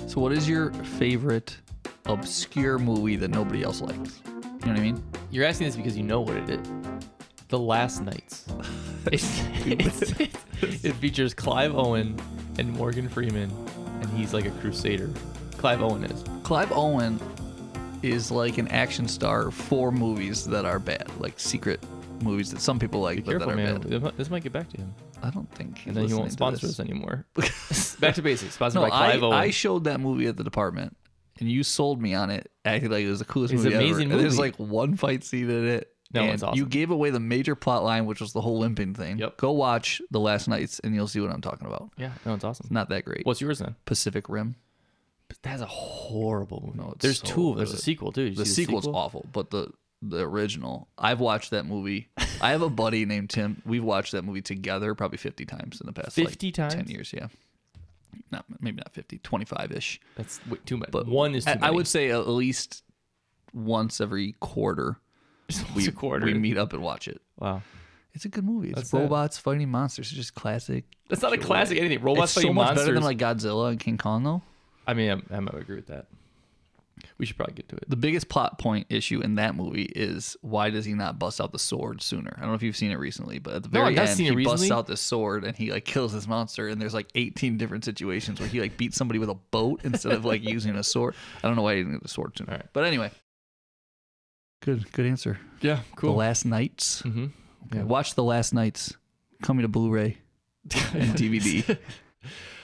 So what is your favorite obscure movie that nobody else likes? You know what I mean? You're asking this because you know what it is. The Last Knights. It features Clive Owen and Morgan Freeman, and he's like a crusader. Clive Owen is. Clive Owen is like an action star for movies that are bad, like secret movies that some people like, Be but careful, that are man. bad. This might get back to him. I don't think. And then he won't sponsor us anymore. Back to basics. Sponsored by No, Clive Owen. I showed that movie at the department, and you sold me on it, acting like it was the coolest It's movie an amazing ever. And there's movie. like one fight scene in it. No, and it's awesome. You gave away the major plot line, which was the whole limping thing. Yep. Go watch The Last Knights, and you'll see what I'm talking about. Yeah, no, it's awesome. It's not that great. What's yours then? Pacific Rim. That's a horrible movie. No, it's There's so two. There's a good. sequel too. Did you The see sequel's sequel? awful, but the original, I've watched that movie. I have a buddy named Tim. We've watched that movie together probably 50 times in the past 50 times? 10 years, yeah. Maybe not 50, 25-ish. That's too much. But one is too many. I would say at least once every quarter Once a quarter. we meet up and watch it. Wow. It's a good movie. It's That's sad. robots fighting monsters. It's just classic. That's not a classic anything. Robots It's fighting so much monsters. better than like Godzilla and King Kong, though. I mean, I might agree with that. We should probably get to it. The biggest plot point issue in that movie is why does he not bust out the sword sooner? I don't know if you've seen it recently, but at the No, very I've not end, seen it he busts recently. out this sword and he like kills this monster. And there's like 18 different situations where he like beats somebody with a boat instead of like using a sword. I don't know why he didn't get the sword sooner. All right. But anyway, good answer. Yeah, The Last Knights. Mm-hmm. Okay. Watch The Last Knights. Coming to Blu-ray and DVD.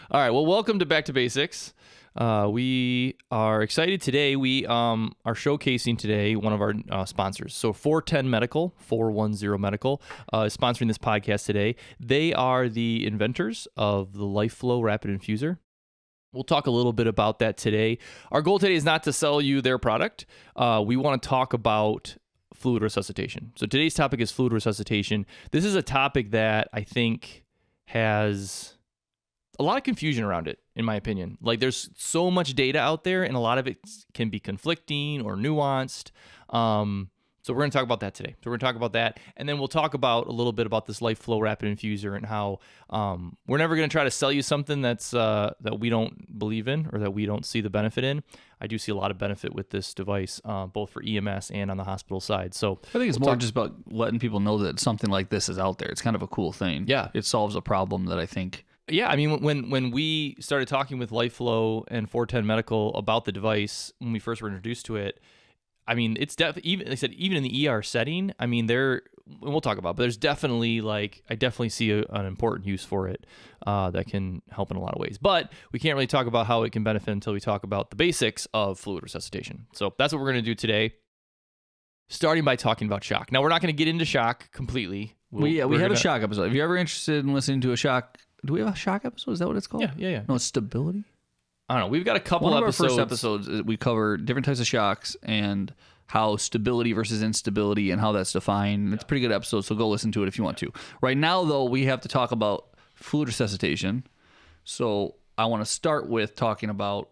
All right. Well, welcome to Back to Basics. We are excited today. We are showcasing today one of our sponsors. So 410 Medical, 410 Medical, is sponsoring this podcast today. They are the inventors of the LifeFlow Rapid Infuser. We'll talk a little bit about that today. Our goal today is not to sell you their product. We want to talk about fluid resuscitation. So today's topic is fluid resuscitation. This is a topic that I think has a lot of confusion around it, in my opinion. Like there's so much data out there and a lot of it can be conflicting or nuanced. So we're going to talk about that today. So we're going to talk about that. And then we'll talk about a little bit about this LifeFlow Rapid Infuser and how we're never going to try to sell you something that's that we don't believe in or that we don't see the benefit in. I do see a lot of benefit with this device, both for EMS and on the hospital side. So I think it's more just about letting people know that something like this is out there. It's kind of a cool thing. Yeah. It solves a problem that I think... Yeah, I mean, when we started talking with LifeFlow and 410 Medical about the device, when we first were introduced to it, I mean, it's even like I said, even in the ER setting, I mean, we'll talk about, but there's definitely I definitely see an important use for it that can help in a lot of ways. But we can't really talk about how it can benefit until we talk about the basics of fluid resuscitation. So that's what we're going to do today, starting by talking about shock. Now, we're not going to get into shock completely. We had a shock episode. If you're ever interested in listening to a shock... Do we have a shock episode? Is that what it's called? Yeah. No, it's stability. I don't know. We've got a couple One of episodes. our first episodes, we cover different types of shocks and how stability versus instability and how that's defined. It's a pretty good episode, so go listen to it if you want to. Right now, though, we have to talk about fluid resuscitation. So I want to start with talking about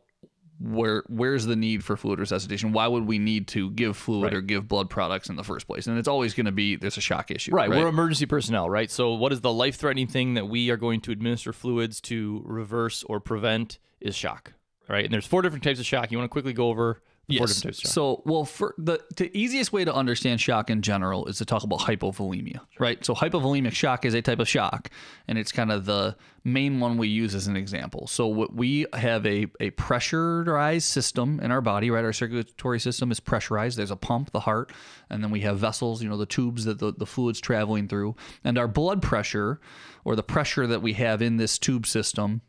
where's the need for fluid resuscitation? Why would we need to give fluid or give blood products in the first place? And it's always going to be there's a shock issue. Right. We're emergency personnel, right? So what is the life-threatening thing that we are going to administer fluids to reverse or prevent is shock, right? And there's 4 different types of shock. You want to quickly go over the 4 different types of shock? So, well, for the easiest way to understand shock in general is to talk about hypovolemia, right? So hypovolemic shock is a type of shock, and it's kind of the main one we use as an example. So what we have a pressurized system in our body, right? Our circulatory system is pressurized. There's a pump, the heart, and then we have vessels, the tubes that the fluid's traveling through. And our blood pressure, or the pressure that we have in this tube system,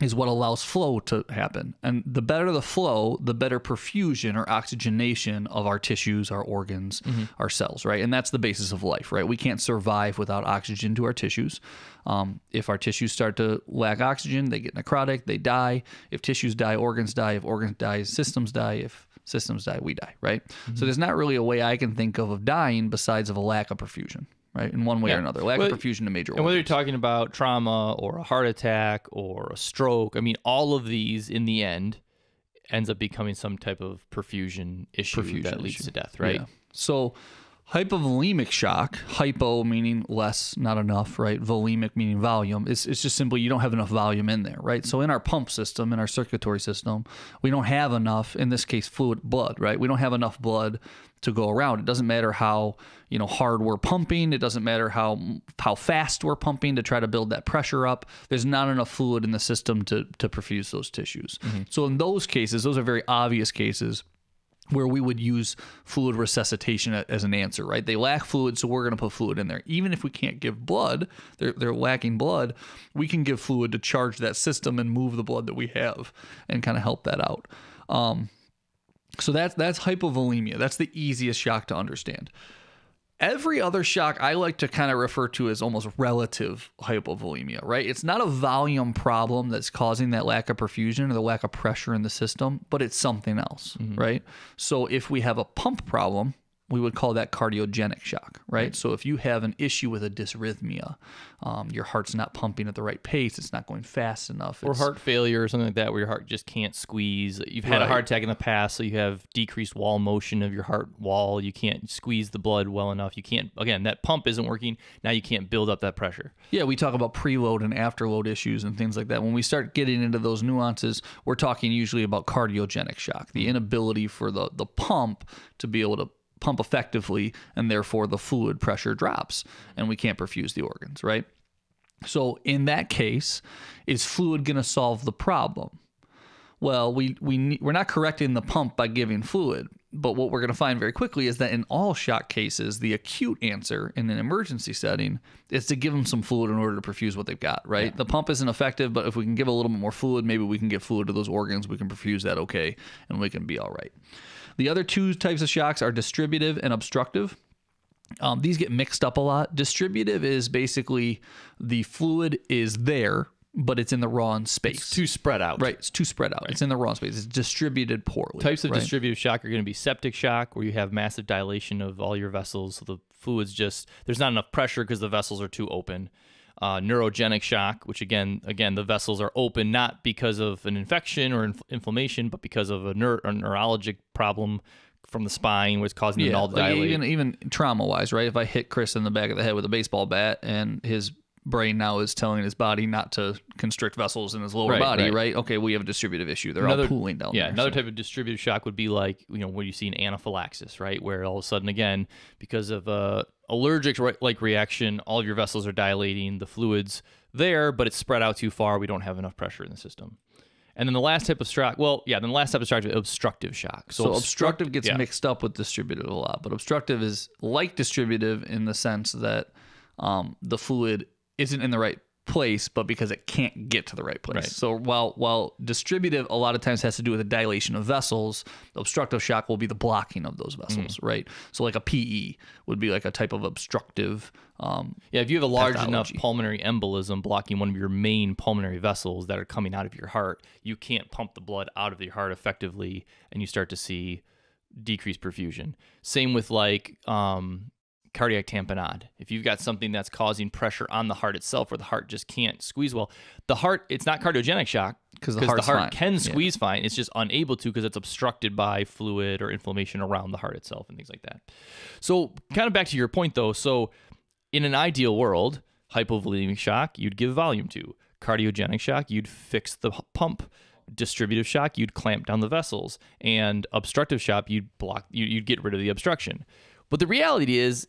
is what allows flow to happen. And the better the flow, the better perfusion or oxygenation of our tissues, our organs, our cells, right? And that's the basis of life, right? We can't survive without oxygen to our tissues. If our tissues start to lack oxygen, they get necrotic, they die. If tissues die, organs die. If organs die, systems die. If systems die, we die, right? So there's not really a way I can think of dying besides of a lack of perfusion. Right, in one way or another, lack of perfusion to major organs. And whether you're talking about trauma or a heart attack or a stroke, I mean, all of these in the end ends up becoming some type of perfusion issue that leads to death, right? Yeah. So Hypovolemic shock, hypo meaning less, not enough, right? Volemic meaning volume. It's just simply you don't have enough volume in there, right? So in our pump system, in our circulatory system, we don't have enough, in this case, fluid blood, right? We don't have enough blood to go around. It doesn't matter how, hard we're pumping. It doesn't matter how fast we're pumping to try to build that pressure up. There's not enough fluid in the system to perfuse those tissues. So in those cases, those are very obvious cases where we would use fluid resuscitation as an answer, right? They lack fluid, so we're going to put fluid in there. Even if we can't give blood, they're lacking blood, we can give fluid to charge that system and move the blood that we have and kind of help that out. So that's hypovolemia. That's the easiest shock to understand. Every other shock I like to kind of refer to as almost relative hypovolemia, right? It's not a volume problem that's causing that lack of perfusion or the lack of pressure in the system, but it's something else, right? So if we have a pump problem, we would call that cardiogenic shock, right? So if you have an issue with a dysrhythmia, your heart's not pumping at the right pace, it's not going fast enough. Or heart failure or something like that where your heart just can't squeeze. You've had a heart attack in the past, so you have decreased wall motion of your heart wall. You can't squeeze the blood well enough. You can't, again, that pump isn't working. Now you can't build up that pressure. Yeah, we talk about preload and afterload issues and things like that. When we start getting into those nuances, we're talking usually about cardiogenic shock, the inability for the pump to be able to pump effectively, and therefore the fluid pressure drops and we can't perfuse the organs, right? So in that case, is fluid going to solve the problem? Well, we're not correcting the pump by giving fluid, but what we're going to find very quickly is that in all shock cases, the acute answer in an emergency setting is to give them some fluid in order to perfuse what they've got, right? Yeah. The pump isn't effective, but if we can give a little bit more fluid, maybe we can get fluid to those organs, we can perfuse that okay, and we can be all right. The other two types of shocks are distributive and obstructive. These get mixed up a lot. Distributive is basically the fluid is there, but it's in the wrong space. It's too spread out. Right, it's too spread out. Right. It's in the wrong space. It's distributed poorly. Types of distributive shock are going to be septic shock, where you have massive dilation of all your vessels. So the fluid's just, there's not enough pressure because the vessels are too open. Neurogenic shock, which again, the vessels are open not because of an infection or inflammation, but because of a neurologic problem from the spine, what's causing them all to dilate. Even trauma-wise, right? If I hit Chris in the back of the head with a baseball bat and his brain now is telling his body not to constrict vessels in his lower body, right? Okay, we have a distributive issue. They're all pooling down there. Yeah, another type of distributive shock would be like, when you see an anaphylaxis, right? Where all of a sudden, again, because of a allergic-like reaction, all of your vessels are dilating, the fluid's there, but it's spread out too far. We don't have enough pressure in the system. And then the last type of shock, is obstructive shock. So obstructive gets mixed up with distributive a lot, but obstructive is like distributive in the sense that the fluid isn't in the right place, but because it can't get to the right place. Right. So while distributive a lot of times has to do with the dilation of vessels, obstructive shock will be the blocking of those vessels, right? So like a PE would be like a type of obstructive if you have a large enough pulmonary embolism blocking one of your main pulmonary vessels that are coming out of your heart, you can't pump the blood out of your heart effectively, and you start to see decreased perfusion. Same with like cardiac tamponade. If you've got something that's causing pressure on the heart itself where the heart just can't squeeze well, the heart, it's not cardiogenic shock because the heart can squeeze fine. It's just unable to because it's obstructed by fluid or inflammation around the heart itself and things like that. So kind of back to your point though. So in an ideal world, hypovolemic shock, you'd give volume to. Cardiogenic shock, you'd fix the pump. Distributive shock, you'd clamp down the vessels. And obstructive shock, you'd get rid of the obstruction. But the reality is,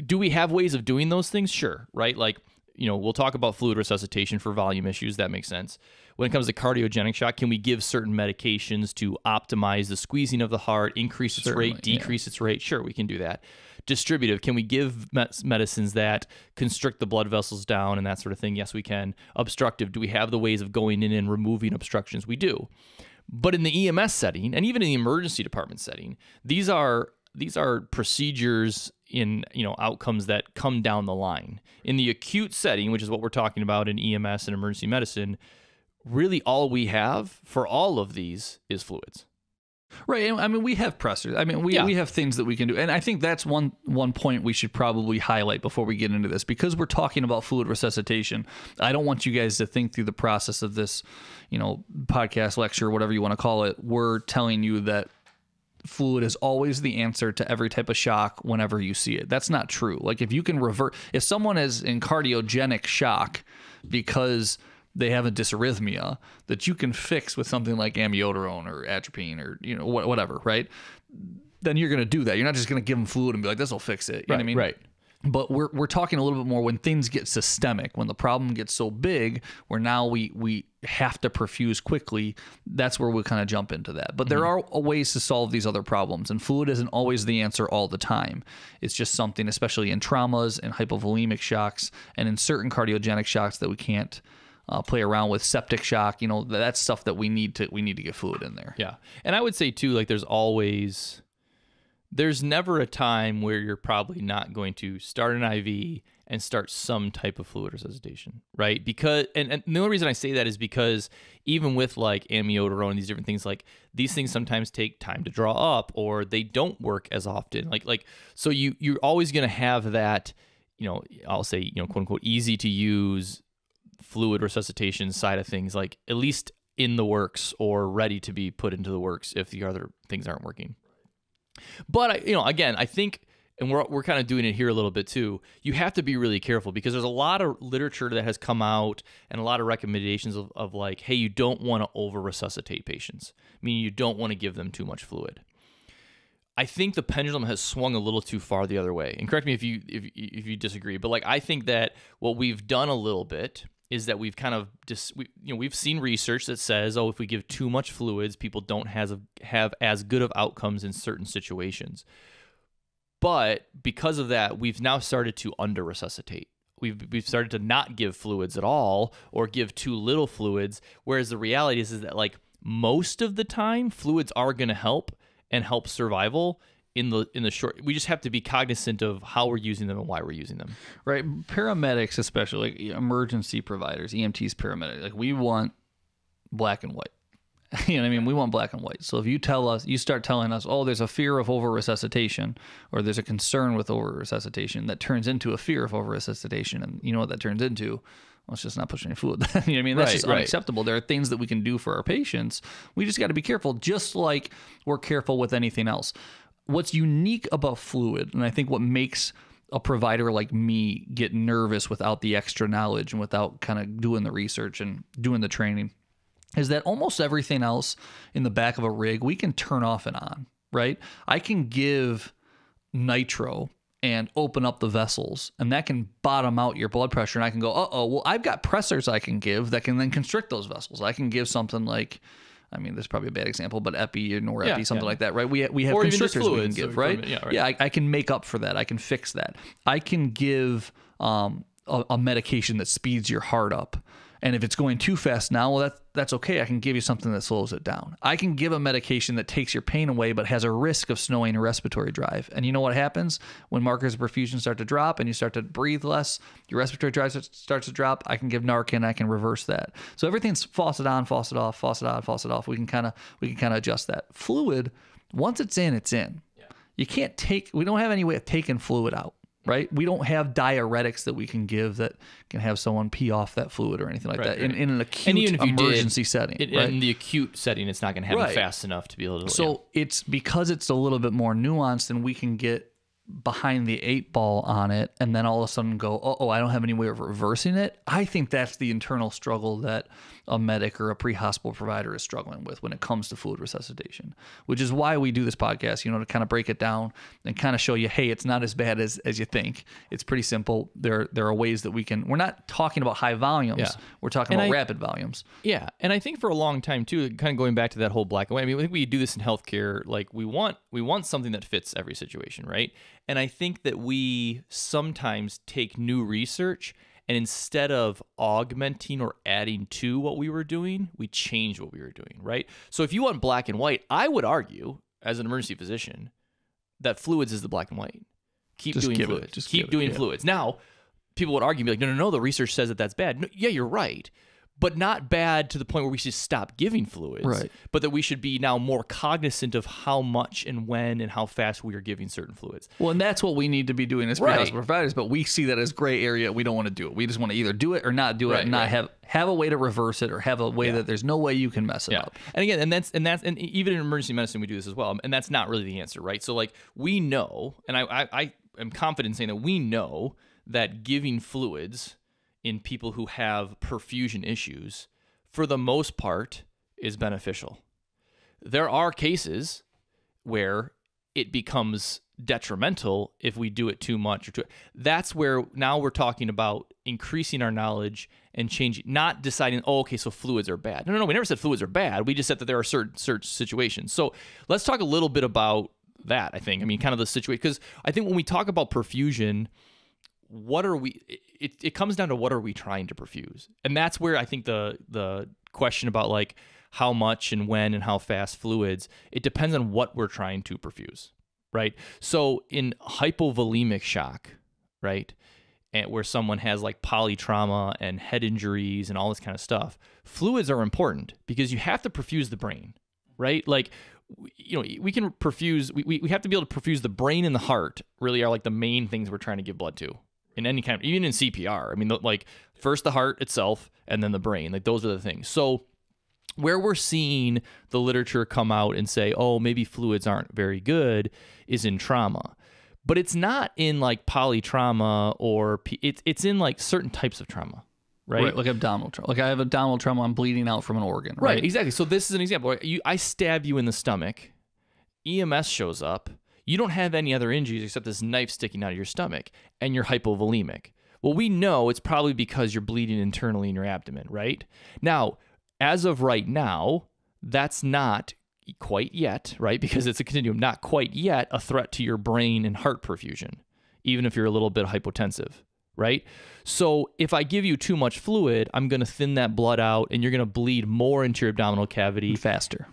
do we have ways of doing those things? Sure, right? Like, we'll talk about fluid resuscitation for volume issues. That makes sense. When it comes to cardiogenic shock, can we give certain medications to optimize the squeezing of the heart, increase its rate, decrease its rate? Sure, we can do that. Distributive, can we give medicines that constrict the blood vessels down and that sort of thing? Yes, we can. Obstructive, do we have the ways of going in and removing obstructions? We do. But in the EMS setting, and even in the emergency department setting, these are procedures in outcomes that come down the line. In the acute setting, which is what we're talking about in EMS and emergency medicine, really all we have for all of these is fluids. Right. I mean, we have pressors. I mean, we have things that we can do. And I think that's one point we should probably highlight before we get into this, because we're talking about fluid resuscitation. I don't want you guys to think through the process of this, podcast, lecture, whatever you want to call it. We're telling you that fluid is always the answer to every type of shock whenever you see it. That's not true. Like if you can revert, if someone is in cardiogenic shock because they have a dysrhythmia that you can fix with something like amiodarone or atropine or, you know, whatever, right? Then you're going to do that. You're not just going to give them fluid and be like, this will fix it. You know what I mean? Right. But we're talking a little bit more when things get systemic, when the problem gets so big where now we have to perfuse quickly. That's where we kind of jump into that. But there are ways to solve these other problems, and fluid isn't always the answer all the time. It's just something, especially in traumas and hypovolemic shocks and in certain cardiogenic shocks that we can't play around with. Septic shock, you know, that's stuff that we need to get fluid in there. Yeah. And I would say too, like there's never a time where you're probably not going to start an IV and start some type of fluid resuscitation, right? Because, and the only reason I say that is because even with like amiodarone and these different things, like these things sometimes take time to draw up or they don't work as often. So you're always going to have that, you know, I'll say, you know, quote unquote, easy to use fluid resuscitation side of things, like at least in the works or ready to be put into the works if the other things aren't working. But, you know, again, I think, and we're kind of doing it here a little bit too, you have to be really careful because there's a lot of literature that has come out and a lot of recommendations of like, hey, you don't want to over-resuscitate patients, meaning you don't want to give them too much fluid. I think the pendulum has swung a little too far the other way. And correct me if you disagree, but like I think that what we've done a little bit is that we've kind of we've seen research that says, oh, if we give too much fluids, people don't have as good of outcomes in certain situations. But because of that, we've now started to under-resuscitate. We've started to not give fluids at all or give too little fluids, whereas the reality is that like most of the time, fluids are going to help and help survival in the short. We just have to be cognizant of how we're using them and why we're using them. Right. Paramedics, especially like emergency providers, EMTs, paramedics, like we want black and white. You know what I mean? We want black and white. So if you start telling us, oh, there's a fear of over-resuscitation or there's a concern with over-resuscitation that turns into a fear of over-resuscitation. And you know what that turns into? Well, it's just not pushing any fluid. You know what I mean? That's just unacceptable. There are things that we can do for our patients. We just got to be careful, just like we're careful with anything else. What's unique about fluid, and I think what makes a provider like me get nervous without the extra knowledge and without kind of doing the research and doing the training, is that almost everything else in the back of a rig, we can turn off and on, right? I can give nitro and open up the vessels, and that can bottom out your blood pressure, and I can go, well, I've got pressors I can give that can then constrict those vessels. I can give something like, I mean, this is probably a bad example, but epi or norepi, something like that, right? We have or constrictors we can give, right? I can make up for that. I can fix that. I can give a medication that speeds your heart up. And if it's going too fast now, well, that's okay. I can give you something that slows it down. I can give a medication that takes your pain away but has a risk of slowing your respiratory drive. And you know what happens? When markers of perfusion start to drop and you start to breathe less, your respiratory drive starts to drop, I can give Narcan, I can reverse that. So everything's faucet on, faucet off, faucet on, faucet off. We can kind of adjust that. Fluid, once it's in, it's in. Yeah. We don't have any way of taking fluid out. Right? We don't have diuretics that we can give that can have someone pee off that fluid or anything like that in an acute emergency setting. Right? In the acute setting, it's not going to happen fast enough to be able to. So it's because it's a little bit more nuanced and we can get behind the 8 ball on it and then all of a sudden go, I don't have any way of reversing it. I think that's the internal struggle that a medic or a pre-hospital provider is struggling with when it comes to fluid resuscitation, which is why we do this podcast, to kind of break it down and kind of show you, hey, it's not as bad as you think. It's pretty simple. There are ways that we're not talking about high volumes. Yeah. We're talking about rapid volumes. Yeah. And I think for a long time too, kind of going back to that whole black and white, I mean, I think we do this in healthcare. Like we want something that fits every situation, right? And I think that we sometimes take new research and instead of augmenting or adding to what we were doing, we change what we were doing, right? So if you want black and white, I would argue as an emergency physician that fluids is the black and white. Keep doing fluids. Keep doing fluids. Now, people would argue, be like, no, the research says that that's bad. No, yeah, you're right. but not bad to the point where we should stop giving fluids, Right. but that we should be now more cognizant of how much and when and how fast we are giving certain fluids. Well, and that's what we need to be doing as pre-hospital providers, but we see that as gray area. We don't want to do it. We just want to either do it or not do it, and not have a way to reverse it, or have a way that there's no way you can mess it up. And again, and even in emergency medicine, we do this as well. And that's not really the answer, right? So like we know, and I am confident in saying that we know that giving fluids in people who have perfusion issues, for the most part, is beneficial. There are cases where it becomes detrimental if we do it too much. That's where now we're talking about increasing our knowledge and changing, not deciding, oh, okay, so fluids are bad. No, we never said fluids are bad. We just said that there are certain situations. So let's talk a little bit about that, I think. I mean, kind of the situation, because I think when we talk about perfusion, what are we, it comes down to what are we trying to perfuse? And that's where I think the question about like how much and when and how fast fluids, it depends on what we're trying to perfuse, right? So in hypovolemic shock, right, and where someone has like polytrauma and head injuries and all this kind of stuff, fluids are important because you have to perfuse the brain, right? Like, you know, we can perfuse, we have to be able to perfuse the brain and the heart, really are like the main things we're trying to give blood to in any kind of, even in CPR. I mean, like first the heart itself and then the brain, like those are the things. So where we're seeing the literature come out and say, oh, maybe fluids aren't very good is in trauma. But it's not in like polytrauma or it's in like certain types of trauma, right? Like abdominal trauma. Like I have abdominal trauma, I'm bleeding out from an organ, right? Right, exactly. So this is an example. I stab you in the stomach, EMS shows up, you don't have any other injuries except this knife sticking out of your stomach, and you're hypovolemic. Well, we know it's probably because you're bleeding internally in your abdomen, right? Now, as of right now, that's not quite yet, right? Because it's a continuum, not quite yet a threat to your brain and heart perfusion, even if you're a little bit hypotensive, right? So if I give you too much fluid, I'm going to thin that blood out and you're going to bleed more into your abdominal cavity.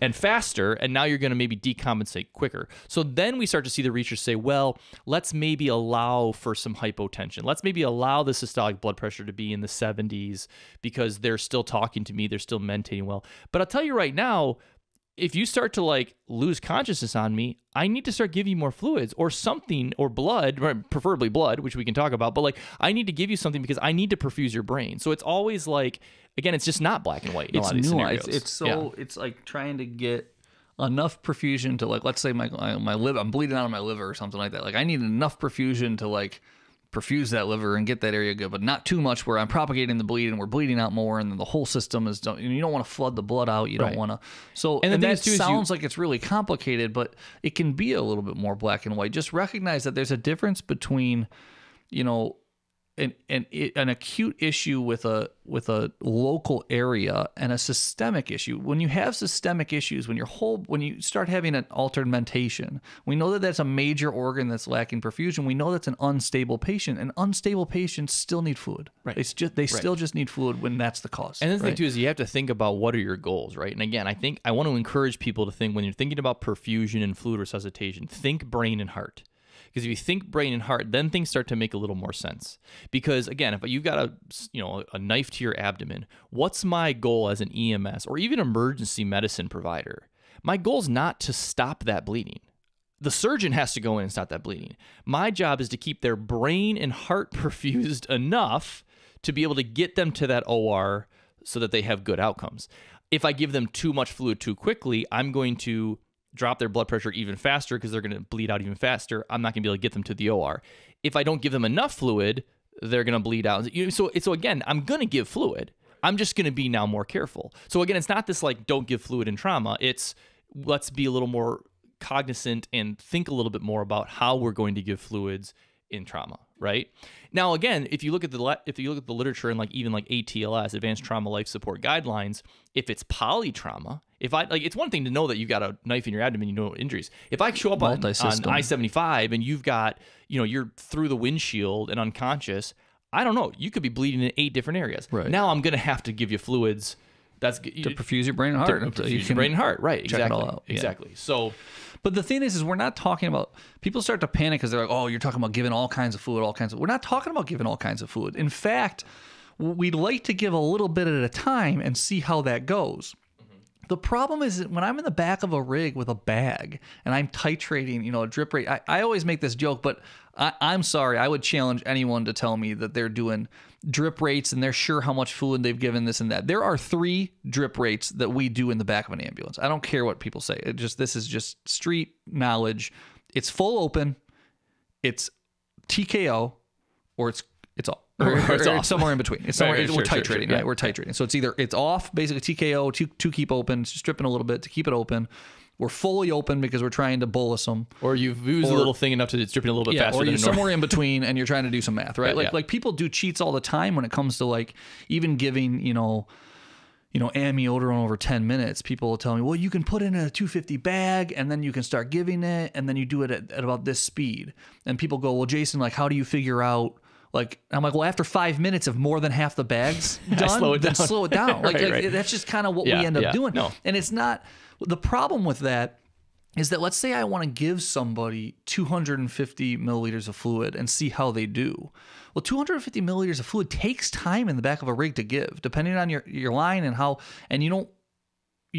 And faster, and now you're going to maybe decompensate quicker. So then we start to see the researchers say, well, let's maybe allow for some hypotension. Let's maybe allow the systolic blood pressure to be in the 70s because they're still talking to me, they're still mentating well. But I'll tell you right now, if you start to like lose consciousness on me, I need to start giving you more fluids or something, or blood, preferably blood, which we can talk about, but like I need to give you something because I need to perfuse your brain. So it's always like, again, it's just not black and white in a lot of these scenarios. It's like trying to get enough perfusion to like, let's say my liver, I'm bleeding out of my liver or something like that. Like I need enough perfusion to like perfuse that liver and get that area good, but not too much where I'm propagating the bleed and we're bleeding out more, and then the whole system is done. You don't want to flood the blood out. You don't want to. So and that sounds like it's really complicated, but it can be a little bit more black and white. Just recognize that there's a difference between, you know, an acute issue with a local area and a systemic issue. When you have systemic issues, when you start having an altered mentation, we know that that's a major organ that's lacking perfusion. We know that's an unstable patient, and unstable patients still need fluid. Right. They still just need fluid when that's the cause. And the thing too is you have to think about what are your goals, right? And again, I want to encourage people to think when you're thinking about perfusion and fluid resuscitation, think brain and heart. Because if you think brain and heart, then things start to make a little more sense. Because again, if you've got a knife to your abdomen, what's my goal as an EMS or even emergency medicine provider? My goal is not to stop that bleeding. The surgeon has to go in and stop that bleeding. My job is to keep their brain and heart perfused enough to be able to get them to that OR so that they have good outcomes. If I give them too much fluid too quickly, I'm going to drop their blood pressure even faster because they're going to bleed out even faster. I'm not going to be able to get them to the OR. If I don't give them enough fluid, they're going to bleed out. So again, I'm going to give fluid. I'm just going to be now more careful. So again, it's not this like don't give fluid in trauma. It's let's be a little more cognizant and think a little bit more about how we're going to give fluids in trauma, right? Now, again, if you look at the literature and like even like ATLS, Advanced Trauma Life Support Guidelines, if it's polytrauma, it's one thing to know that you've got a knife in your abdomen, you know injuries. If I show up on I-75 and you've got, you're through the windshield and unconscious, I don't know, you could be bleeding in 8 different areas. Right. Now I'm going to have to give you fluids. That's to perfuse your brain and heart. To perfuse your brain and heart, right? Check Exactly. it all out. Yeah. Exactly. So, but the thing is we're not talking about. People start to panic because they're like, "Oh, you're talking about giving all kinds of fluid, all kinds of." We're not talking about giving all kinds of fluid. In fact, we'd like to give a little bit at a time and see how that goes. The problem is that when I'm in the back of a rig with a bag and I'm titrating, a drip rate, I always make this joke, but I'm sorry. I would challenge anyone to tell me that they're doing drip rates and they're sure how much fluid they've given this and that. There are 3 drip rates that we do in the back of an ambulance. I don't care what people say. This is just street knowledge. It's full open, it's TKO, or it's all. Or it's off. Somewhere in between. It's somewhere. We're titrating, right? We're titrating. So it's off, basically TKO to keep open, stripping a little bit to keep it open. We're fully open because we're trying to bolus them. Or you've used a little thing enough to it's dripping a little bit faster. Or you're somewhere in between and you're trying to do some math, right? Like people do cheats all the time when it comes to like even giving, amiodarone over 10 minutes. People will tell me, well, you can put in a 250 bag and then you can start giving it and then you do it at about this speed. And people go, well, Jason, like, how do you figure out? Like, I'm like, well, after 5 minutes of more than half the bag's done, slow it down. Like, that's just kind of what we end up doing. No. And it's not, the problem with that is that let's say I want to give somebody 250 milliliters of fluid and see how they do. Well, 250 milliliters of fluid takes time in the back of a rig to give, depending on your line and how, and you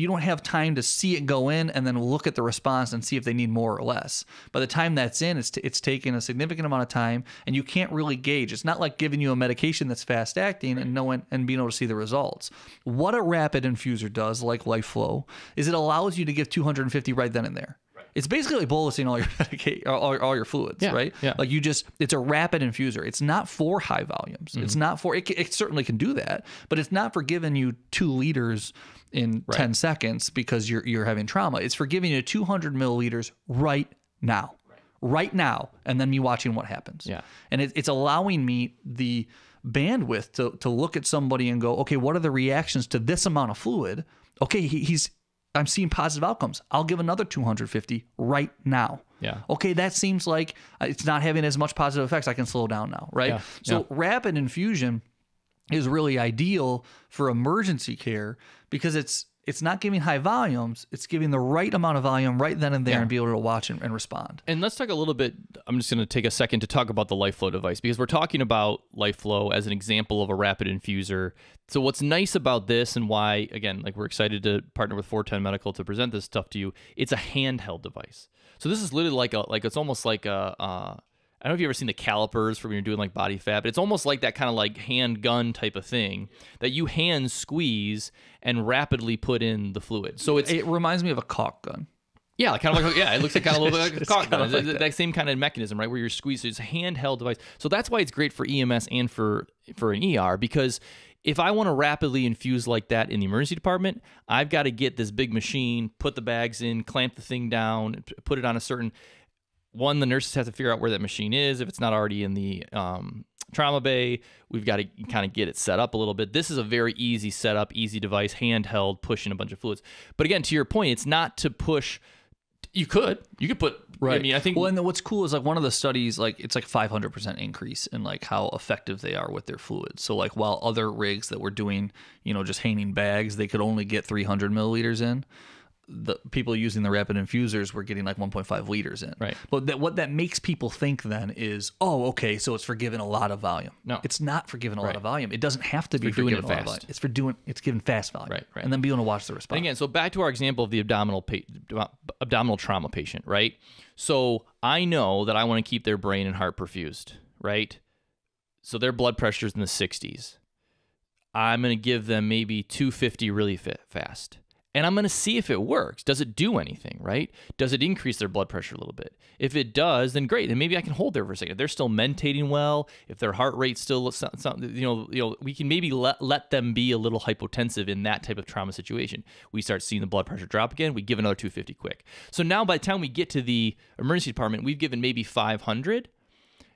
don't have time to see it go in and then look at the response and see if they need more or less. By the time that's in, it's taken a significant amount of time, and you can't really gauge. It's not like giving you a medication that's fast acting and being able to see the results. What a rapid infuser does, like LifeFlow, is it allows you to give 250 right then and there. It's basically like bolusing all your all your fluids, right? Yeah. Like it's a rapid infuser. It's not for high volumes. It's not for, it certainly can do that, but it's not for giving you 2 liters in 10 seconds because you're having trauma. It's for giving you 200 milliliters right now, and then me watching what happens. Yeah. And it's allowing me the bandwidth to look at somebody and go, okay, what are the reactions to this amount of fluid? Okay, I'm seeing positive outcomes. I'll give another 250 right now. Yeah. Okay, that seems like it's not having as much positive effects. I can slow down now, right? Yeah. So rapid infusion is really ideal for emergency care because it's not giving high volumes. It's giving the right amount of volume right then and there and be able to watch and respond. And let's talk a little bit. I'm just going to take a second to talk about the LifeFlow device because we're talking about LifeFlow as an example of a rapid infuser. So what's nice about this and why, again, like we're excited to partner with 410 Medical to present this stuff to you, it's a handheld device. So this is literally it's almost like I don't know if you've ever seen the calipers for when you're doing like body fat, but it's almost like that kind of like handgun type of thing that you hand squeeze and rapidly put in the fluid. So it reminds me of a caulk gun. Yeah, kind of like it looks like kind of a little bit like a caulk gun. Like that same kind of mechanism, right, where you're squeezing. It's a handheld device. So that's why it's great for EMS and for an ER, because if I want to rapidly infuse like that in the emergency department, I've got to get this big machine, put the bags in, clamp the thing down, put it on a certain. One, the nurses have to figure out where that machine is. If it's not already in the trauma bay, we've got to kind of get it set up a little bit. This is a very easy setup, easy device, handheld, pushing a bunch of fluids. But again, to your point, it's not to push. You could put, right. I mean, I think. Well, and what's cool is like one of the studies, like it's like 500% increase in like how effective they are with their fluids. So like while other rigs that were doing, just hanging bags, they could only get 300 milliliters in. The people using the rapid infusers were getting like 1.5 liters in. Right. But what that makes people think then is, oh, okay, so it's for giving a lot of volume. No, it's not for giving a lot of volume. It doesn't have to be for giving a lot of volume. It's giving fast volume. Right. And then being able to watch the response. And again, so back to our example of the abdominal trauma patient, right? So I know that I want to keep their brain and heart perfused, right? So their blood pressure is in the 60s. I'm going to give them maybe 250 really fast. And I'm going to see if it works. Does it do anything, right? Does it increase their blood pressure a little bit? If it does, then great. Then maybe I can hold there for a second. If they're still mentating well, if their heart rate's still, we can maybe let them be a little hypotensive in that type of trauma situation. We start seeing the blood pressure drop again. We give another 250 quick. So now by the time we get to the emergency department, we've given maybe 500,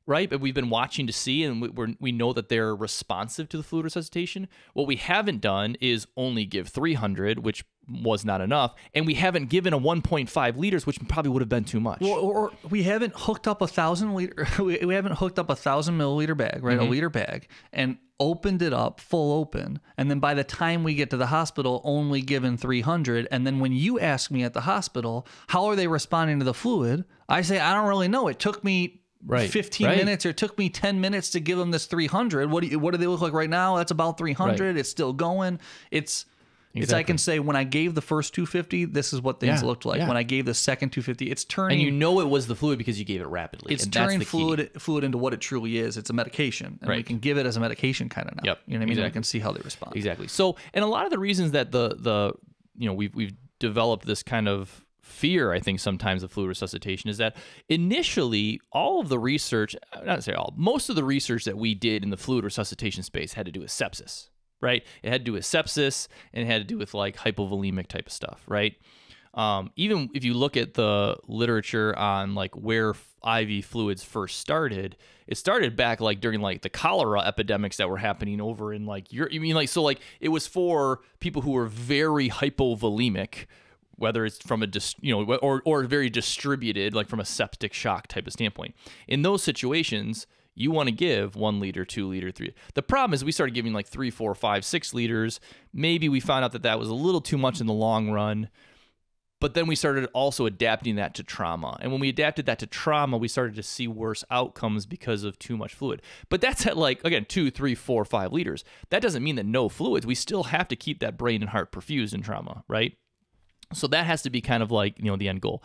right? But we've been watching to see, and we know that they're responsive to the fluid resuscitation. What we haven't done is only give 300, which was not enough, and we haven't given a 1.5 liters, which probably would have been too much. Or we haven't hooked up 1,000 liter. We haven't hooked up 1,000 milliliter bag, right? Mm-hmm. A liter bag, and opened it up full open, and then by the time we get to the hospital, only given 300. And then when you ask me at the hospital, how are they responding to the fluid? I say I don't really know. It took me 15 minutes, or it took me 10 minutes to give them this 300. What do they look like right now? That's about 300. It's still going. It's I can say when I gave the first 250, this is what things looked like. When I gave the second 250, it's turning. And you know it was the fluid because you gave it rapidly. It's turning fluid into what it truly is. It's a medication. And we can give it as a medication kind of now. Yep. You know what I mean? Exactly. And I can see how they respond. Exactly. So, and a lot of the reasons that we've developed this kind of fear, I think, sometimes of fluid resuscitation is that initially all of the research, not to say all, most of the research that we did in the fluid resuscitation space had to do with sepsis. Right? It had to do with sepsis, and it had to do with like hypovolemic type of stuff, right? Even if you look at the literature on like where IV fluids first started, it started back like during like the cholera epidemics that were happening over in like Europe. You mean like, so like it was for people who were very hypovolemic, whether it's from a or very distributed, like from a septic shock type of standpoint. In those situations, you want to give 1 liter, 2 liter, 3. The problem is we started giving like 3, 4, 5, 6 liters. Maybe we found out that was a little too much in the long run. But then we started also adapting that to trauma. And when we adapted that to trauma, we started to see worse outcomes because of too much fluid. But that's at like, again, 2, 3, 4, 5 liters. That doesn't mean that no fluids. We still have to keep that brain and heart perfused in trauma, right? So that has to be kind of like, the end goal.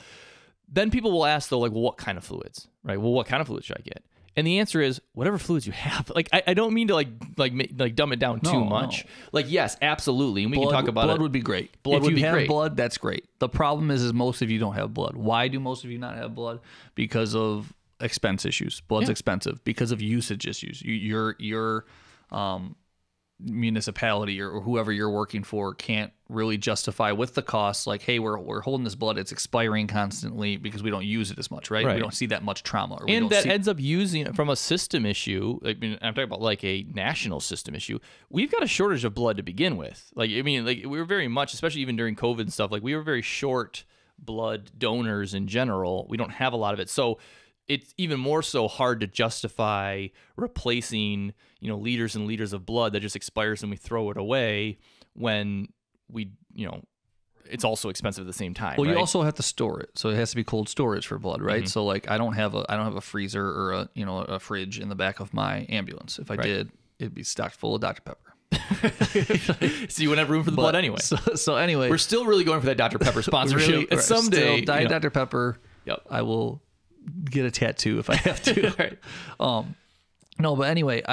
Then people will ask though, like, well, what kind of fluids, right? Well, what kind of fluids should I get? And the answer is whatever fluids you have. Like I don't mean to like dumb it down too much. No. Like yes, absolutely, and we can talk about blood it. Would be great. If you have blood, that's great. The problem is most of you don't have blood. Why do most of you not have blood? Because of expense issues. Blood's expensive. Because of usage issues. Your municipality or whoever you're working for can't really justify with the costs, like, hey, we're holding this blood, it's expiring constantly because we don't use it as much, right? We don't see that much trauma. And that ends up using it from a system issue. I mean, I'm talking about like a national system issue. We've got a shortage of blood to begin with. Like, I mean, like we were very much, especially even during COVID and stuff, like we were very short blood donors in general. We don't have a lot of it. So it's even more so hard to justify replacing, liters and liters of blood that just expires and we throw it away when we, it's also expensive at the same time. Well, right? You also have to store it, so it has to be cold storage for blood, right? Mm-hmm. So like I don't have a freezer or a fridge in the back of my ambulance. If I did, it'd be stocked full of Dr. Pepper. So you wouldn't have room for the blood anyway. So anyway, we're still really going for that Dr. Pepper sponsorship. Really, someday, Diet Dr. Pepper. Yep. I will get a tattoo if I have to. Right. No, but anyway,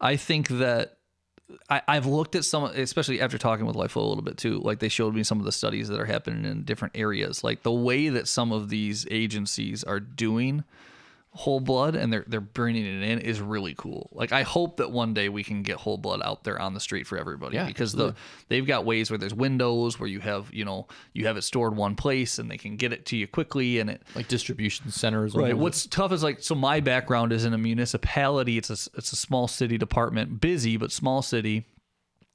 I think that I've looked at some, especially after talking with LifeFlow a little bit too, like they showed me some of the studies that are happening in different areas, like the way that some of these agencies are doing whole blood and they're bringing it in is really cool. Like I hope that one day we can get whole blood out there on the street for everybody, because they've got ways where there's windows where you have it stored one place and they can get it to you quickly, and it like distribution centers. Right. What's tough is like, so my background is in a municipality. It's a small city department, busy but small city,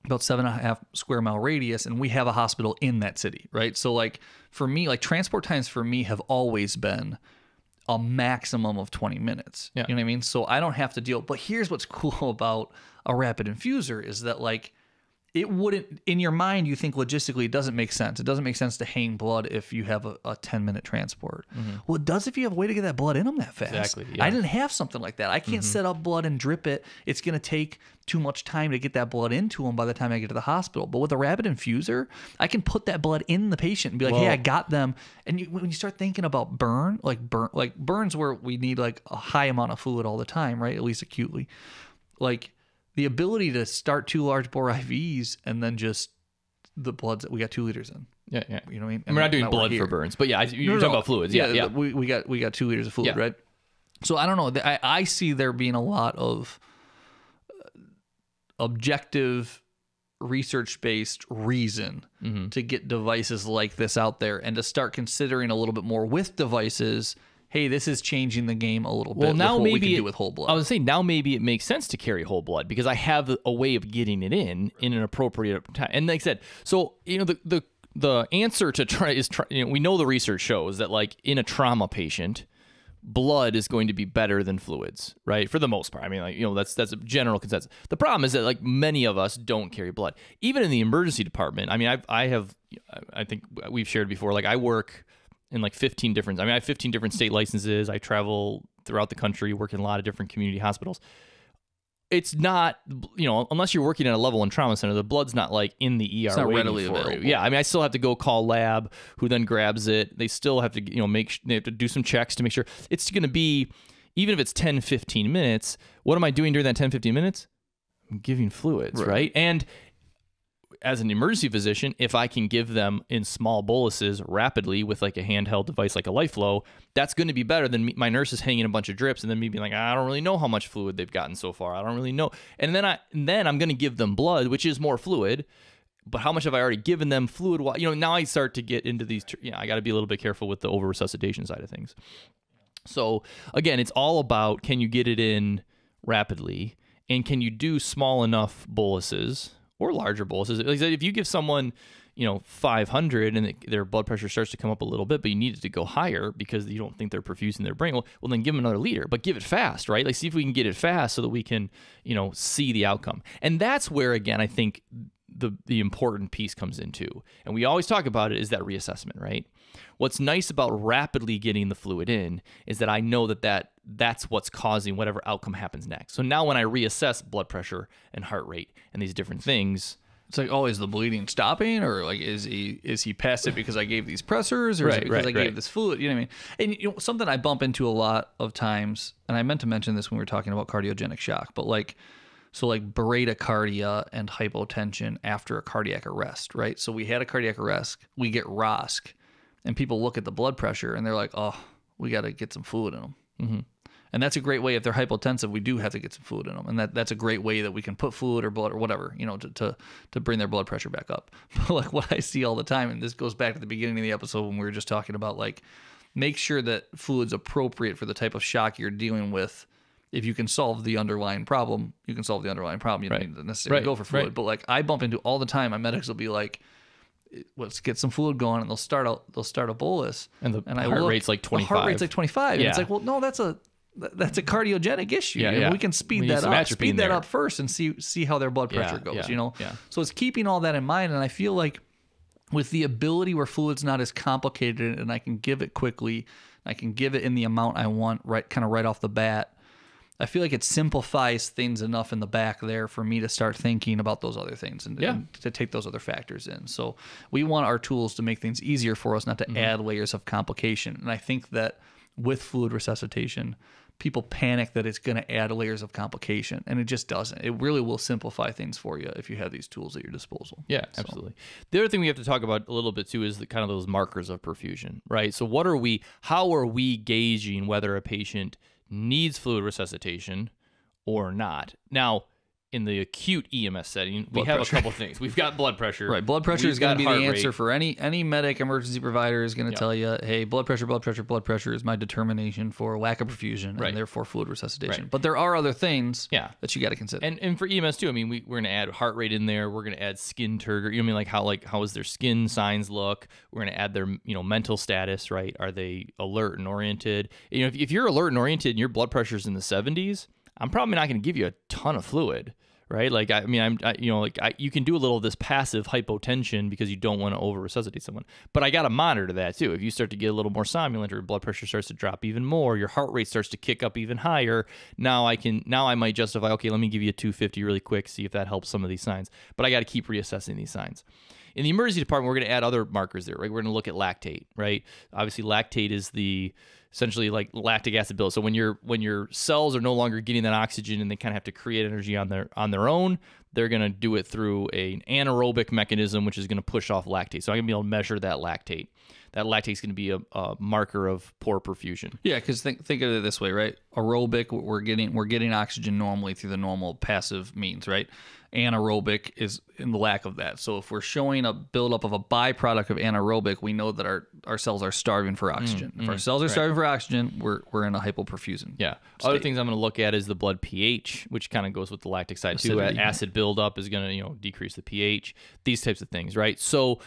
about 7.5 square mile radius, and we have a hospital in that city, right? So like for me, like transport times for me have always been a maximum of 20 minutes. Yeah. You know what I mean? So I don't have to deal. But here's what's cool about a rapid infuser is that like it wouldn't, in your mind, you think logistically it doesn't make sense. It doesn't make sense to hang blood if you have a 10-minute transport. Mm-hmm. Well, it does if you have a way to get that blood in them that fast. Exactly. Yeah. I didn't have something like that. I can't set up blood and drip it. It's going to take too much time to get that blood into them by the time I get to the hospital. But with a rapid infuser, I can put that blood in the patient and be like, hey, I got them. And when you start thinking about burns where we need like a high amount of fluid all the time, right? At least acutely. Like the ability to start 2 large bore IVs and then just the bloods that we got 2 liters in. Yeah, yeah. You know what I mean? And we're not doing blood for burns, but yeah, you're talking about fluids. Yeah. We got 2 liters of fluid, right? So I don't know. I see there being a lot of objective, research-based reason to get devices like this out there and to start considering a little bit more with devices. Hey, this is changing the game a little bit. Well, now with what maybe we can do with whole blood. I was saying now maybe it makes sense to carry whole blood because I have a way of getting it in an appropriate time. And like I said, so the answer to try is we know the research shows that like in a trauma patient, blood is going to be better than fluids, right? For the most part. I mean, like, that's a general consensus. The problem is that like many of us don't carry blood. Even in the emergency department, I mean, I think we've shared before, like I work in like 15 different, I have 15 different state licenses. I travel throughout the country, work in a lot of different community hospitals. It's not, unless you're working at a level 1 trauma center, the blood's not like in the ER. It's not waiting readily for available. you. Yeah, I mean, I still have to go call lab, who then grabs it. They still have to, they have to do some checks to make sure it's going to be, even if it's 10, 15 minutes. What am I doing during that 10, 15 minutes? I'm giving fluids, right? And as an emergency physician, if I can give them in small boluses rapidly with like a handheld device like a LifeFlow, that's going to be better than my nurses hanging a bunch of drips and then me being like, I don't really know how much fluid they've gotten so far. I don't really know. And then I'm going to give them blood, which is more fluid. But how much have I already given them fluid? Now I start to get into these. I got to be a little bit careful with the over resuscitation side of things. So again, it's all about, can you get it in rapidly, and can you do small enough boluses or larger boluses? Like I said, if you give someone, 500 and their blood pressure starts to come up a little bit, but you need it to go higher because you don't think they're perfusing their brain, well, then give them another liter, but give it fast, right? Like, see if we can get it fast so that we can, see the outcome. And that's where, again, I think the important piece comes into, and we always talk about it, is that reassessment, right? What's nice about rapidly getting the fluid in is that I know that's what's causing whatever outcome happens next. So now when I reassess blood pressure and heart rate and these different things, it's like, is the bleeding stopping, or like is he past it because I gave these pressors, or is it because I gave this fluid? You know what I mean? And something I bump into a lot of times, and I meant to mention this when we were talking about cardiogenic shock, but like bradycardia and hypotension after a cardiac arrest, right? So we had a cardiac arrest, we get ROSC, and people look at the blood pressure and they're like, we got to get some fluid in them. Mm-hmm. And that's a great way. If they're hypotensive, we do have to get some fluid in them. And that's a great way that we can put fluid or blood or whatever, to bring their blood pressure back up. But like what I see all the time, and this goes back to the beginning of the episode when we were just talking about, like, make sure that fluid's appropriate for the type of shock you're dealing with. If you can solve the underlying problem, you can solve the underlying problem. You don't need to necessarily go for fluid. But like I bump into all the time, my medics will be like, let's get some fluid going, and they'll start a bolus. And heart rate's like 25. The heart rate's like 25. And it's like, well, no, that's a cardiogenic issue. Yeah. We can speed that up. Speed that up first and see how their blood pressure goes, So it's keeping all that in mind. And I feel like with the ability where fluid's not as complicated and I can give it quickly, I can give it in the amount I want right off the bat, I feel like it simplifies things enough in the back there for me to start thinking about those other things and to take those other factors in. So we want our tools to make things easier for us, not to add layers of complication. And I think that with fluid resuscitation, people panic that it's going to add layers of complication, and it just doesn't. It really will simplify things for you if you have these tools at your disposal. Yeah, absolutely. The other thing we have to talk about a little bit too is the kind of those markers of perfusion, right? So how are we gauging whether a patient needs fluid resuscitation or not? Now, in the acute EMS setting, we have a couple things. We've got blood pressure. Right. Blood pressure is going to be the answer for any medic emergency provider is going to tell you, hey, blood pressure is my determination for lack of perfusion and therefore fluid resuscitation. But there are other things that you got to consider. And for EMS too, I mean, we're going to add heart rate in there. We're going to add skin turgor. You know what I mean? How does their skin signs look? We're going to add their, mental status, right? Are they alert and oriented? If you're alert and oriented and your blood pressure's in the 70s, I'm probably not going to give you a ton of fluid. Right, like you can do a little of this passive hypotension because you don't want to over resuscitate someone, but I got to monitor that too. If you start to get a little more somnolent, or your blood pressure starts to drop even more, your heart rate starts to kick up even higher. Now I might justify, okay, let me give you a 250 really quick, see if that helps some of these signs. But I got to keep reassessing these signs. In the emergency department, we're going to add other markers there, right? We're going to look at lactate, right? Obviously, lactate is essentially like lactic acid build. So when your cells are no longer getting that oxygen and they kind of have to create energy on their own, they're going to do it through an anaerobic mechanism, which is going to push off lactate. So I'm going to be able to measure that lactate. That lactate is going to be a marker of poor perfusion. Yeah, because think of it this way, right? Aerobic, we're getting oxygen normally through the normal passive means, right? Anaerobic is in the lack of that. So if we're showing a buildup of a byproduct of anaerobic, we know that our cells are starving for oxygen. If our cells are starving for oxygen, we're in a hypoperfusion. Yeah. State. Other things I'm going to look at is the blood pH, which kind of goes with the lactic side too. Acid buildup is going to decrease the pH. These types of things, right? So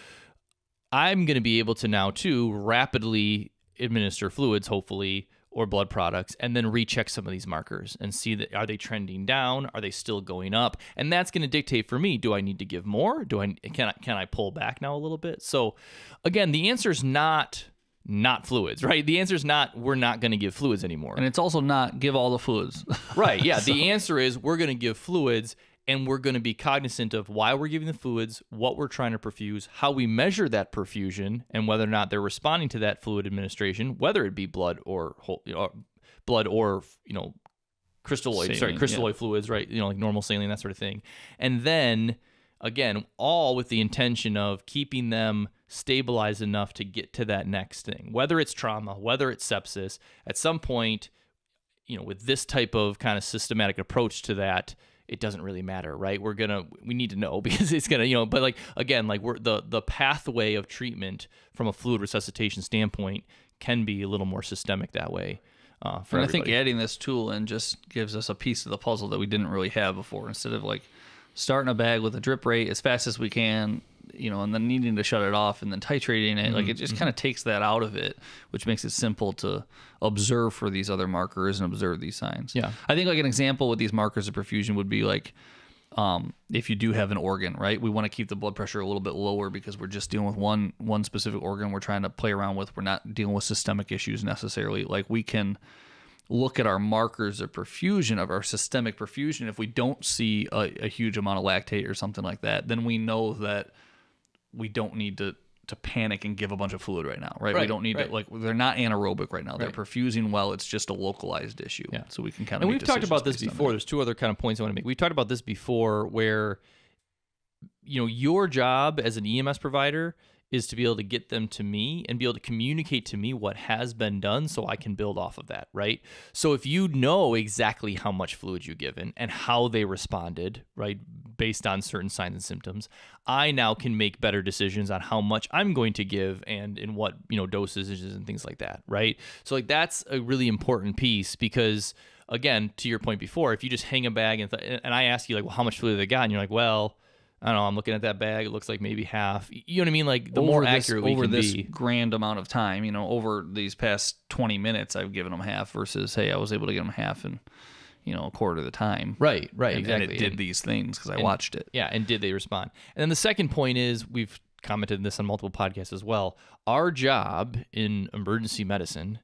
I'm going to be able to now too rapidly administer fluids, hopefully, or blood products, and then recheck some of these markers and see that, are they trending down? Are they still going up? And that's going to dictate for me, do I need to give more? Can I pull back now a little bit? So again, the answer is not not fluids, right? The answer is not, we're not going to give fluids anymore. And it's also not give all the fluids. Right, yeah. The answer is we're going to give fluids, and we're going to be cognizant of why we're giving the fluids, what we're trying to perfuse, how we measure that perfusion, and whether or not they're responding to that fluid administration, whether it be blood or crystalloid fluids, right? Like normal saline, that sort of thing. And then, again, all with the intention of keeping them stabilized enough to get to that next thing, whether it's trauma, whether it's sepsis. At some point, with this type of kind of systematic approach to that, it doesn't really matter, right? We need to know, because it's gonna, but like, again, like we're the pathway of treatment from a fluid resuscitation standpoint can be a little more systemic that way. For I think adding this tool in just gives us a piece of the puzzle that we didn't really have before. Instead of like starting a bag with a drip rate as fast as we can, and then needing to shut it off and then titrating it, like it just kind of takes that out of it, which makes it simple to observe for these other markers and observe these signs. Yeah. I think like an example with these markers of perfusion would be like, if you do have an organ, right? We want to keep the blood pressure a little bit lower because we're just dealing with one specific organ we're trying to play around with. We're not dealing with systemic issues necessarily. Like we can look at our markers of perfusion, of our systemic perfusion. If we don't see a huge amount of lactate or something like that, then we know that we don't need to panic and give a bunch of fluid right now, right? We don't need to, like, they're not anaerobic right now. They're perfusing well. It's just a localized issue. Yeah. So we can kind of And make we've talked about this decisions based on before. that. There's two other kind of points I want to make. We've talked about this before where, your job as an EMS provider is to be able to get them to me and be able to communicate to me what has been done so I can build off of that, right? So if you know exactly how much fluid you've given and how they responded, right, based on certain signs and symptoms, I now can make better decisions on how much I'm going to give and in what, dosages and things like that, right? So like that's a really important piece because, again, to your point before, if you just hang a bag and I ask you like, well, how much fluid they got? And you're like, well, I don't know, I'm looking at that bag. It looks like maybe half. You know what I mean? Like the more accurate we can be. Over this grand amount of time, over these past 20 minutes, I've given them half versus, hey, I was able to get them half in, a quarter of the time. Right, exactly. exactly. And it did these things because I watched it. Yeah, and did they respond? And then the second point is, we've commented on this on multiple podcasts as well. Our job in emergency medicine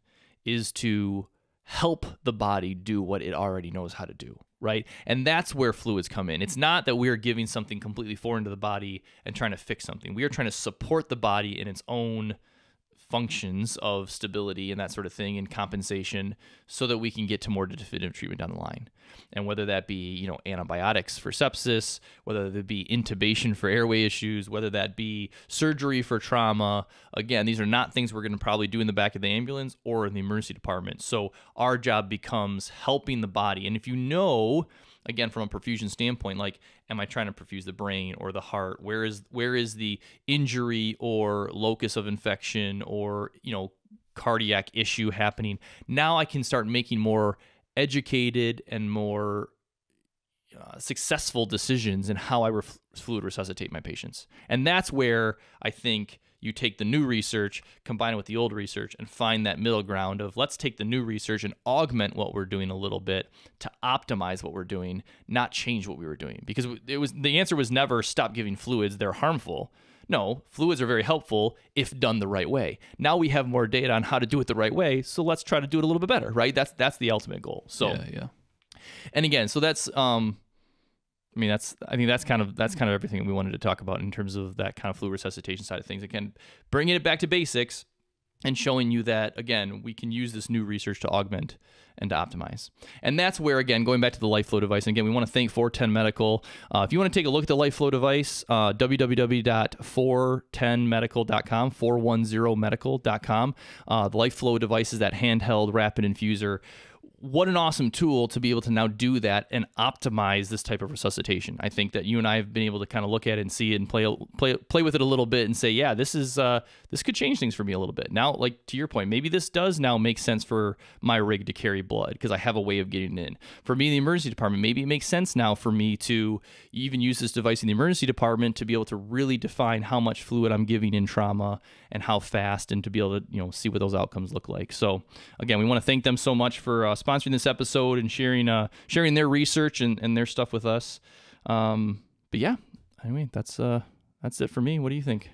is to help the body do what it already knows how to do, right? And that's where fluids come in. It's not that we're giving something completely foreign to the body and trying to fix something. We are trying to support the body in its own functions of stability and that sort of thing and compensation so that we can get to more definitive treatment down the line. And whether that be, antibiotics for sepsis, whether that be intubation for airway issues, whether that be surgery for trauma, again, these are not things we're going to probably do in the back of the ambulance or in the emergency department. So our job becomes helping the body. And if again, from a perfusion standpoint, like, am I trying to perfuse the brain or the heart? Where is the injury or locus of infection or, cardiac issue happening? Now I can start making more educated and more successful decisions in how I fluid resuscitate my patients. And that's where I think you take the new research, combine it with the old research, and find that middle ground of let's take the new research and augment what we're doing a little bit to optimize what we're doing, not change what we were doing. Because the answer was never stop giving fluids, they're harmful. No, fluids are very helpful if done the right way. Now we have more data on how to do it the right way, so let's try to do it a little bit better, right? That's the ultimate goal. So yeah. And again, so that's I think that's kind of everything we wanted to talk about in terms of that kind of fluid resuscitation side of things. Again, bringing it back to basics and showing you that, again, we can use this new research to augment and to optimize. And that's where, again, going back to the LifeFlow device, and again, we want to thank 410 Medical. If you want to take a look at the LifeFlow device, www.410medical.com, 410medical.com. The LifeFlow device is that handheld rapid infuser. What an awesome tool to be able to now do that and optimize this type of resuscitation. I think that you and I have been able to kind of look at it and see it and play with it a little bit and say, yeah, this could change things for me a little bit. Now, like to your point, maybe this does now make sense for my rig to carry blood because I have a way of getting it in. For me in the emergency department, maybe it makes sense now for me to even use this device in the emergency department to be able to really define how much fluid I'm giving in trauma and how fast, and to be able to see what those outcomes look like. So again, we want to thank them so much for sponsoring this episode and sharing their research and their stuff with us. But yeah, anyway, that's it for me. What do you think?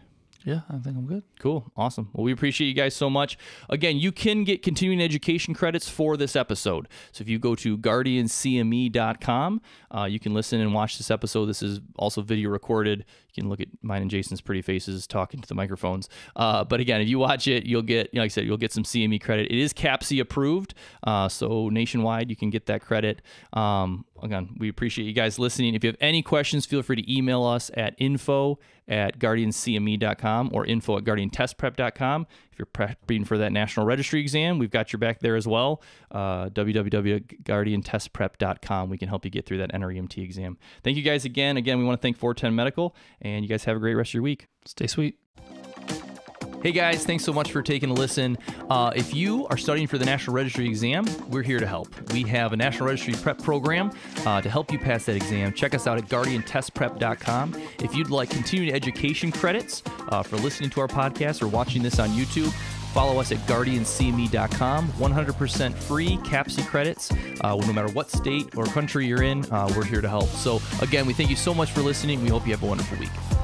Yeah, I think I'm good. Cool. Awesome. Well, we appreciate you guys so much. Again, you can get continuing education credits for this episode. So if you go to guardiancme.com, you can listen and watch this episode. This is also video recorded. You can look at mine and Jason's pretty faces talking to the microphones. But again, if you watch it, you'll get, like I said, you'll get some CME credit. It is CAPC approved. So nationwide, you can get that credit. Again, we appreciate you guys listening. If you have any questions, feel free to email us at info@guardiancme.com or info@guardiantestprep.com. If you're prepping for that national registry exam, we've got your back there as well. www.guardiantestprep.com. We can help you get through that NREMT exam. Thank you guys again. Again, we want to thank 410 Medical, and you guys have a great rest of your week. Stay sweet. Hey guys, thanks so much for taking a listen. If you are studying for the National Registry exam, we're here to help. We have a National Registry prep program to help you pass that exam. Check us out at guardiantestprep.com. If you'd like continuing education credits for listening to our podcast or watching this on YouTube, follow us at guardiancme.com. 100% free CAPC credits. No matter what state or country you're in, we're here to help. So again, we thank you so much for listening. We hope you have a wonderful week.